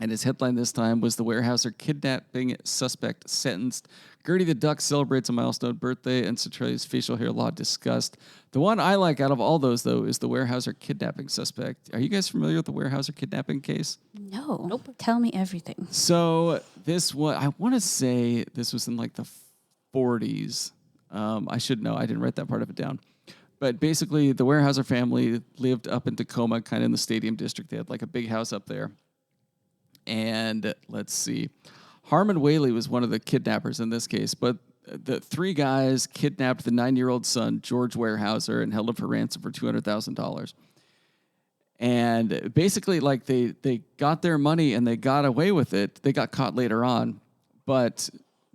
And his headline this time was The Warehouser Kidnapping Suspect Sentenced. Gertie the Duck celebrates a milestone birthday, and Centralia's facial hair law discussed. The one I like out of all those, though, is the Warehouser Kidnapping Suspect. Are you guys familiar with the Warehouser Kidnapping case? No. Nope. Tell me everything. So this one, I want to say this was in like the 40s. I should know. I didn't write that part of it down. But basically, the Warehouser family lived up in Tacoma, kind of in the Stadium District. They had like a big house up there. And let's see. Harmon Whaley was one of the kidnappers in this case, but the 3 guys kidnapped the 9-year-old son, George Warehouser, and held him for ransom for $200,000. And basically, like, they got their money and they got away with it. They got caught later on. But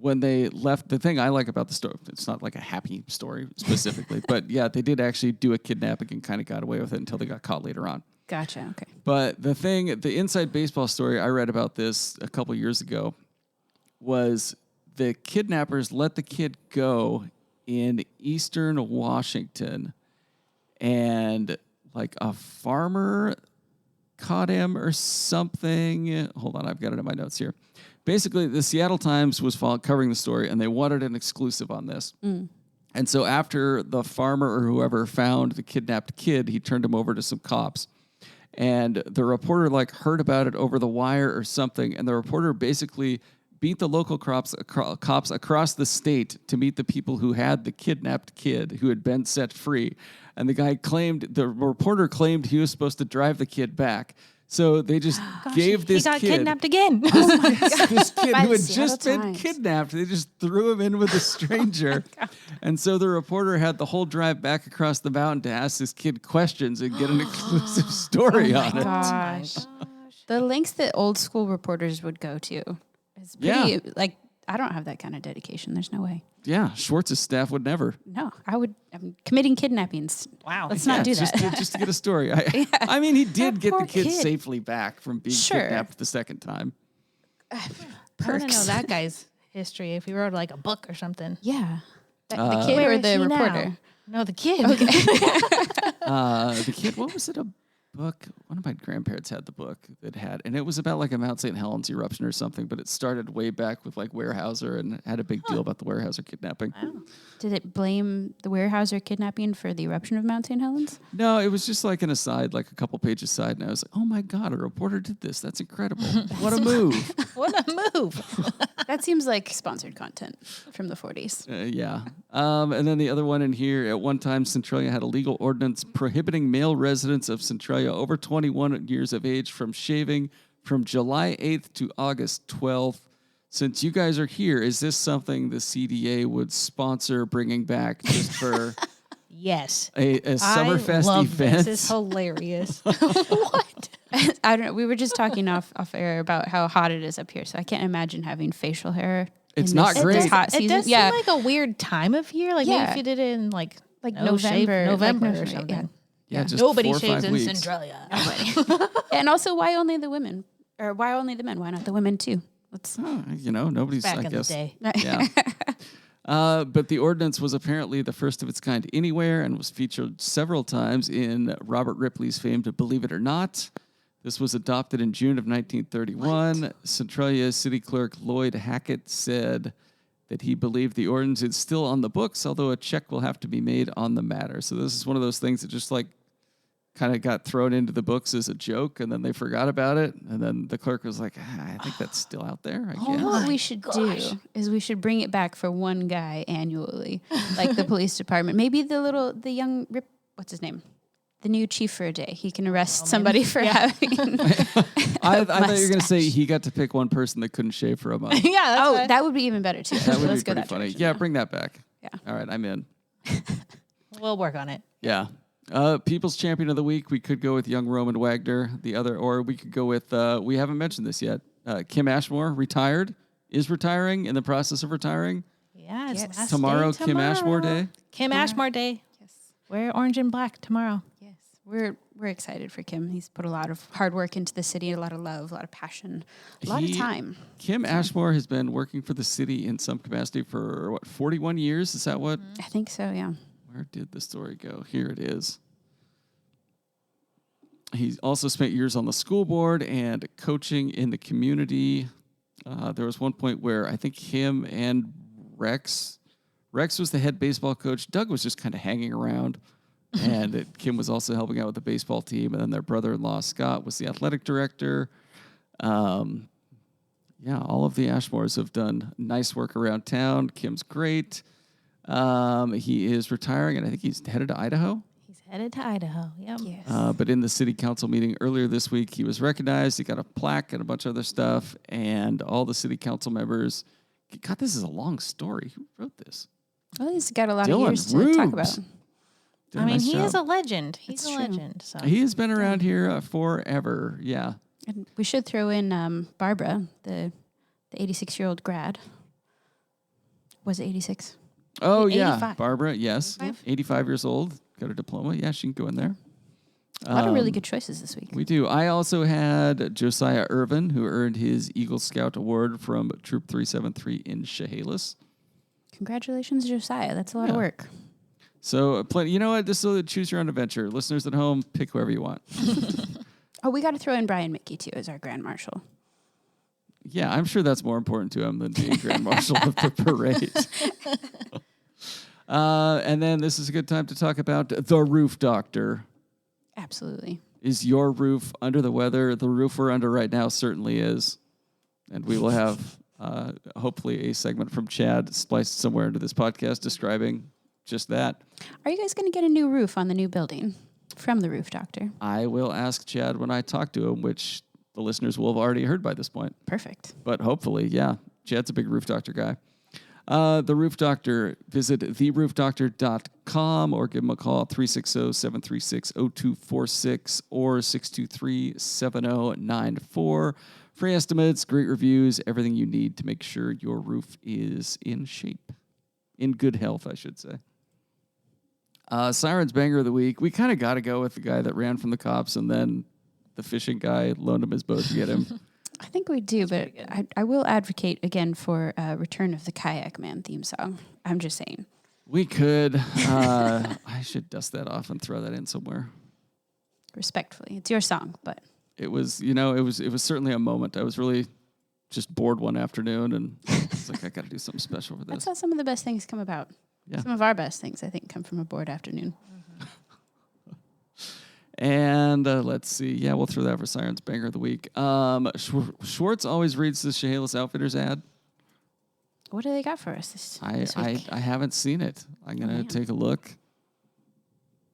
when they left, the thing I like about the story, it's not like a happy story specifically, but yeah, they did actually do a kidnapping and kind of got away with it until they got caught later on. Gotcha. Okay. But the inside baseball story I read about this a couple years ago was the kidnappers let the kid go in eastern Washington, and like a farmer caught him or something. Hold on, I've got it in my notes here. Basically, the Seattle Times was covering the story, and they wanted an exclusive on this. And so after the farmer or whoever found the kidnapped kid, he turned him over to some cops. And the reporter heard about it over the wire or something, and the reporter basically beat the local cops across the state to meet the people who had the kidnapped kid who had been set free. And the reporter claimed he was supposed to drive the kid back. So they just gave this kid. He got kidnapped again. This kid who had Seattle just been Times. kidnapped. They just threw him in with a stranger. And so the reporter had the whole drive back across the mountain to ask this kid questions and get an exclusive story on it. Gosh. The lengths that old school reporters would go to is pretty, I don't have that kind of dedication. There's no way. Yeah, Schwartz's staff would never. No, I'm committing kidnappings. Wow. Let's not do that. Just to get a story. I mean, he did get the poor kid kid. safely back from being kidnapped the second time. I want to know that guy's history. If he wrote like a book or something. Yeah. The kid Where or is the he reporter? now? No, the kid. The kid, what was it? A book? One of my grandparents had the book and it was about like a Mount St. Helens eruption or something, but it started way back with like Weyerhaeuser and had a big deal about the Weyerhaeuser kidnapping. Did it blame the Weyerhaeuser kidnapping for the eruption of Mount St. Helens? No, it was just like an aside, like a couple pages aside, and I was like, oh my God, a reporter did this. That's incredible. What a move. What a move. That seems like sponsored content from the 40s. Yeah. And then the other one in here, at one time, Centralia had a legal ordinance prohibiting male residents of Centralia over 21 years of age from shaving from July 8th to August 12th. Since you guys are here, is this something the CDA would sponsor bringing back just for Yes. a Summerfest I love event? This is hilarious. What? I don't know. We were just talking off air about how hot it is up here, so I can't imagine having facial hair. It's in not this great. hot It season. does Yeah, seem like a weird time of year. Like maybe Yeah. if you did it in like November, November like or no- something. Yeah, just Nobody 4 or 5 shaves in weeks. Centralia. and also why only the women, or why only the men? Why not the women too? Let's. Nobody's, Back I in guess. the day. Yeah. But the ordinance was apparently the first of its kind anywhere and was featured several times in Robert Ripley's famed Believe It or Not. This was adopted in June of 1931. Centralia City Clerk Lloyd Hackett said that he believed the ordinance is still on the books, although a check will have to be made on the matter. So this is one of those things that just kind of got thrown into the books as a joke, and then they forgot about it. And then the clerk was like, I think that's still out there, I guess. What we should do is we should bring it back for one guy annually, like the police department. Maybe the young what's his name? The new chief for a day. He can arrest somebody for having. I thought you were going to say he got to pick one person that couldn't shave for a month. Yeah. That's That would be even better too. That would Let's be go pretty that funny. direction. Yeah, bring that back. Yeah. All right, I'm in. We'll work on it. Yeah. People's Champion of the Week, we could go with young Roman Wagner. Or we could go with, we haven't mentioned this yet, Kim Ashmore, is retiring, in the process of retiring. Yeah. It's Yes. last Tomorrow, day Kim Ashmore Day. Kim Ashmore Day. Yes. Wear orange and black tomorrow. Yes. We're excited for Kim. He's put a lot of hard work into the city, a lot of love, a lot of passion, a lot of time. Kim Ashmore has been working for the city in some capacity for, 41 years? Is that what? I think so, yeah. Where did the story go? Here it is. He also spent years on the school board and coaching in the community. There was one point where I think him and Rex was the head baseball coach. Doug was just kind of hanging around. And Kim was also helping out with the baseball team. And then their brother-in-law, Scott, was the athletic director. All of the Ashmores have done nice work around town. Kim's great. He is retiring, and I think he's headed to Idaho. He's headed to Idaho. Yep. Yes. But in the city council meeting earlier this week, he was recognized. He got a plaque and a bunch of other stuff. And all the city council members, God, this is a long story. Who wrote this? Well, he's got a lot Dylan of years to talk Rubes. about. Did a I mean, nice he is a job. legend. He's It's a true. legend. So He has been around here forever. Yeah. And we should throw in Barbara, the 86-year-old grad. Was it 86? Oh, 85. yeah. Barbara, yes. 85 years old. Got her diploma. Yeah, she can go in there. A lot of really good choices this week. We do. I also had Josiah Irvin, who earned his Eagle Scout Award from Troop 373 in Chehalis. Congratulations, Josiah. That's a lot of work. So, you know what? This is a choose your own adventure. Listeners at home, pick whoever you want. Oh, we got to throw in Brian Mickey, too, as our Grand Marshal. Yeah, I'm sure that's more important to him than being Grand Marshal of the parade. And then this is a good time to talk about the Roof Doctor. Absolutely. Is your roof under the weather? The roof we're under right now certainly is. And we will have hopefully a segment from Chad spliced somewhere into this podcast describing just that. Are you guys going to get a new roof on the new building from the Roof Doctor? I will ask Chad when I talk to him, which the listeners will have already heard by this point. Perfect. But hopefully, yeah. Chad's a big Roof Doctor guy. The Roof Doctor, visit theroofdoctor.com or give him a call at 360-736-0246 or 623-7094. Free estimates, great reviews, everything you need to make sure your roof is in shape. In good health, I should say. Sirens Banger of the Week. We kind of got to go with the guy that ran from the cops and then the fishing guy loaned him his boat to get him. I think we do, but I will advocate again for Return of the Kayak Man theme song. I'm just saying. We could. I should dust that off and throw that in somewhere. Respectfully. It's your song, but. It was, it was certainly a moment. I was really just bored one afternoon and it's like, I got to do something special for this. That's how some of the best things come about. Yeah. Some of our best things, I think, come from a bored afternoon. And let's see. Yeah, we'll throw that for Sirens Banger of the Week. Schwartz always reads the Chehalis Outfitters ad. What do they got for us this week? I haven't seen it. I'm going to take a look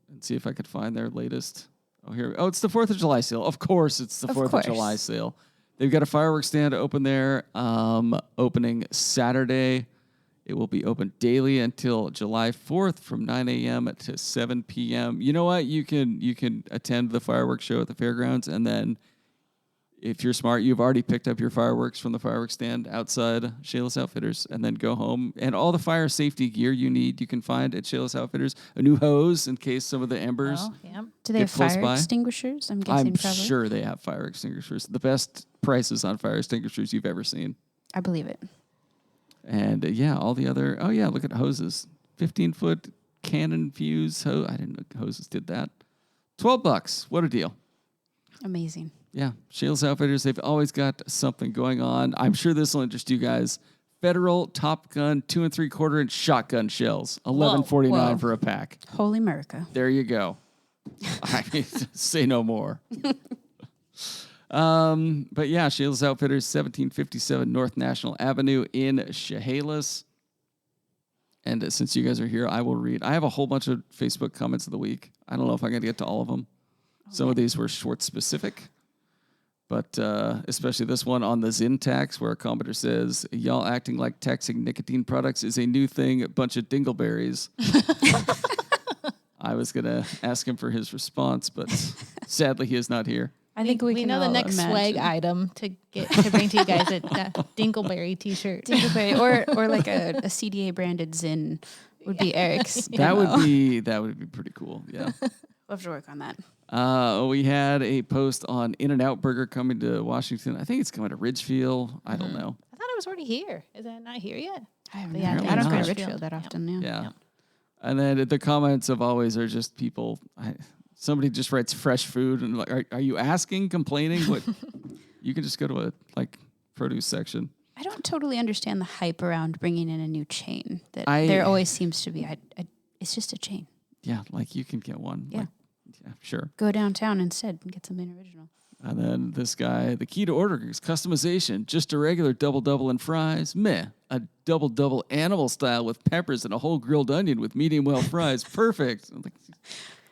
and see if I could find their latest. Oh, here. Oh, it's the 4th of July sale. Of course, it's the 4th of July sale. They've got a fireworks stand open there, opening Saturday. It will be open daily until July 4th from 9 a.m. to 7 p.m. You know what? You can attend the fireworks show at the fairgrounds, and then if you're smart, you've already picked up your fireworks from the fireworks stand outside Chehalis Outfitters, and then go home. And all the fire safety gear you need, you can find at Chehalis Outfitters. A new hose in case some of the embers. Oh, yeah. Do they have fire by. extinguishers? I'm guessing probably. Sure they have fire extinguishers. The best prices on fire extinguishers you've ever seen. I believe it. And all the other. Oh yeah, look at hoses. 15-foot Canon fuse hose. I didn't know hoses did that. $12. What a deal. Amazing. Yeah, Chehalis Outfitters. They've always got something going on. I'm sure this will interest you guys. Federal Top Gun 2 3/4-inch shotgun shells. $11.49 for a pack. Holy America. There you go. I mean, say no more. But yeah, Chehalis Outfitters, 1757 North National Avenue in Chehalis. And since you guys are here, I will read. I have a whole bunch of Facebook comments of the week. I don't know if I'm going to get to all of them. Some of these were Schwartz specific, but especially this one on the Zin tax, where a commenter says, "Y'all acting like taxing nicotine products is a new thing, a bunch of dingleberries." I was going to ask him for his response, but sadly he is not here. I think we can know the all next imagine. swag item to bring to you guys a Dingleberry t-shirt. Dingleberry or like a CDA branded Zin would be Eric's. That would be pretty cool. Yeah. We'll have to work on that. We had a post on In-N-Out Burger coming to Washington. I think it's coming to Ridgefield. I don't know. I thought it was already here. Is that not here yet? I don't Yeah, know. I I don't think go it's to Ridgefield. Ridgefield that often. Yeah. Yeah. And then the comments of always are just people. Somebody just writes fresh food and like, are you asking, complaining? What? You can just go to a produce section. I don't totally understand the hype around bringing in a new chain. There always seems to be. It's just a chain. Yeah, like you can get one. Yeah. Like, yeah, sure. Go downtown instead and get something original. And then this guy, the key to ordering is customization. Just a regular double and fries. Meh. A double animal style with peppers and a whole grilled onion with medium well fries. Perfect. I'm like,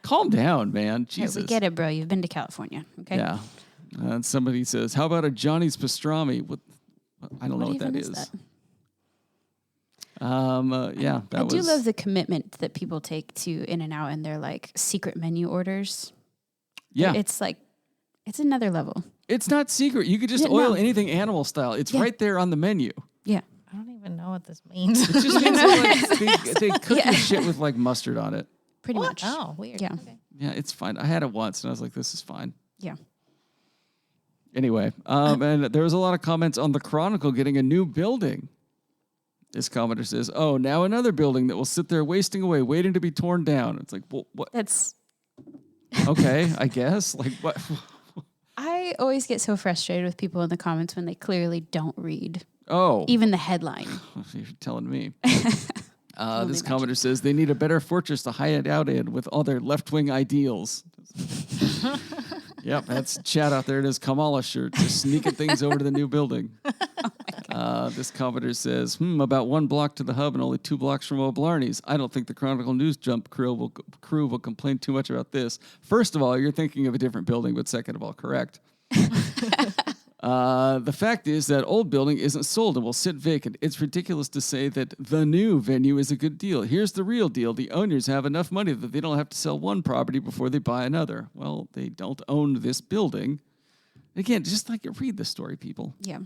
calm down, man. Jesus. Right, we get it, bro. You've been to California. Okay. Yeah. And somebody says, how about a Johnny's pastrami? I don't know what that is. That? Yeah, I do love the commitment that people take to In-N-Out and their like secret menu orders. Yeah. It's like, it's another level. It's not secret. You could just oil anything animal style. It's right there on the menu. Yeah. I don't even know what this means. It just means they cook your shit with like mustard on it. Pretty much. Oh, weird. Yeah. Okay. Yeah, it's fine. I had it once and I was like, this is fine. Yeah. Anyway, and there was a lot of comments on the Chronicle getting a new building. This commenter says, "Oh, now another building that will sit there wasting away, waiting to be torn down." It's like, well, what? That's. Okay, I guess. Like, what? I always get so frustrated with people in the comments when they clearly don't read Oh, even the headline. you're telling me. This commenter says they need a better fortress to hide out in with all their left-wing ideals. Yep, that's Chad out there in his Kamala shirt, just sneaking things over to the new building. This commenter says, about 1 block to the hub and only 2 blocks from Old Blarney's. I don't think the Chronicle News Dump crew will complain too much about this. First of all, you're thinking of a different building, but second of all, correct. The fact is that old building isn't sold and will sit vacant. It's ridiculous to say that the new venue is a good deal. Here's the real deal. The owners have enough money that they don't have to sell one property before they buy another. Well, they don't own this building. Again, just like read the story, people. Yeah.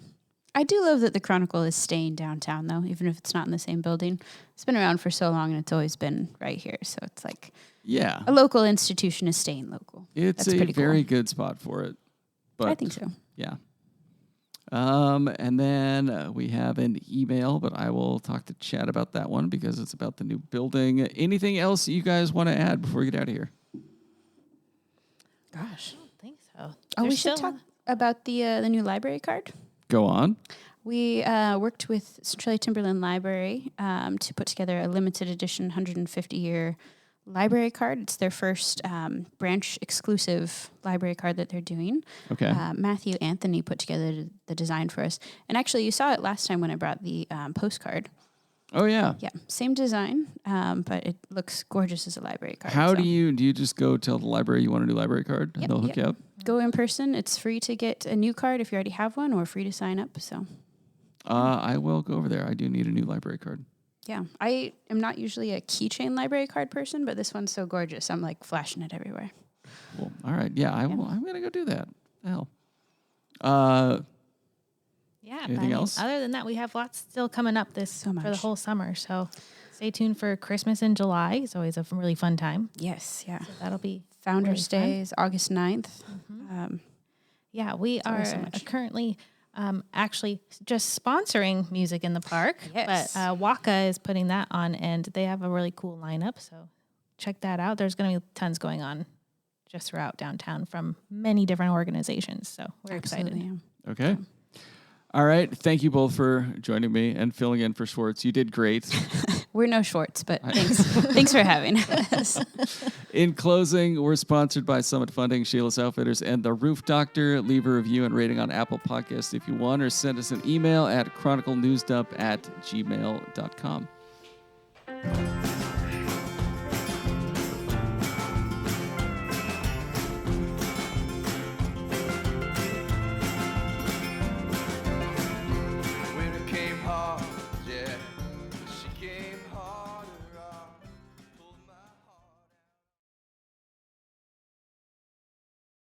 I do love that the Chronicle is staying downtown, though, even if it's not in the same building. It's been around for so long, and it's always been right here. So it's like a local institution is staying local. It's That's a pretty very cool. good spot for it. But I think so. Yeah. And then we have an email, but I will talk to Chad about that one because it's about the new building. Anything else you guys want to add before we get out of here? Gosh. I don't think so. Oh, we should talk about the new library card. Go on. We worked with Centralia Timberland Library to put together a limited edition 150-year library card. It's their first branch exclusive library card that they're doing. Okay. Matthew Anthony put together the design for us. And actually, you saw it last time when I brought the postcard. Oh, yeah. Yeah, same design, but it looks gorgeous as a library card. How do you just go tell the library you want a new library card and they'll hook you up? Go in person. It's free to get a new card if you already have one, or free to sign up. So, I will go over there. I do need a new library card. yeah, I am not usually a keychain library card person, but this one's so gorgeous. I'm like flashing it everywhere. Cool. All right. Yeah, I will. I'm gonna go do that. Hell. Yeah. Anything else? Other than that, we have lots still coming up for the much. whole summer. So stay tuned for Christmas in July. It's always a really fun time. Yes, yeah. So that'll be Founders really fun. Day is August 9th. Yeah, we are always so much. currently actually just sponsoring music in the park. Yes. But Waka is putting that on, and they have a really cool lineup. So check that out. There's going to be tons going on just throughout downtown from many different organizations. So we're excited. Absolutely, yeah. Okay. All right. Thank you both for joining me and filling in for Schwartz. You did great. We're no Schwartz, but thanks. Thanks for having us. In closing, we're sponsored by Summit Funding, Sheila's Outfitters, and The Roof Doctor. Leave a review and rating on Apple Podcasts if you want, or send us an email at chroniclenewsdump@gmail.com.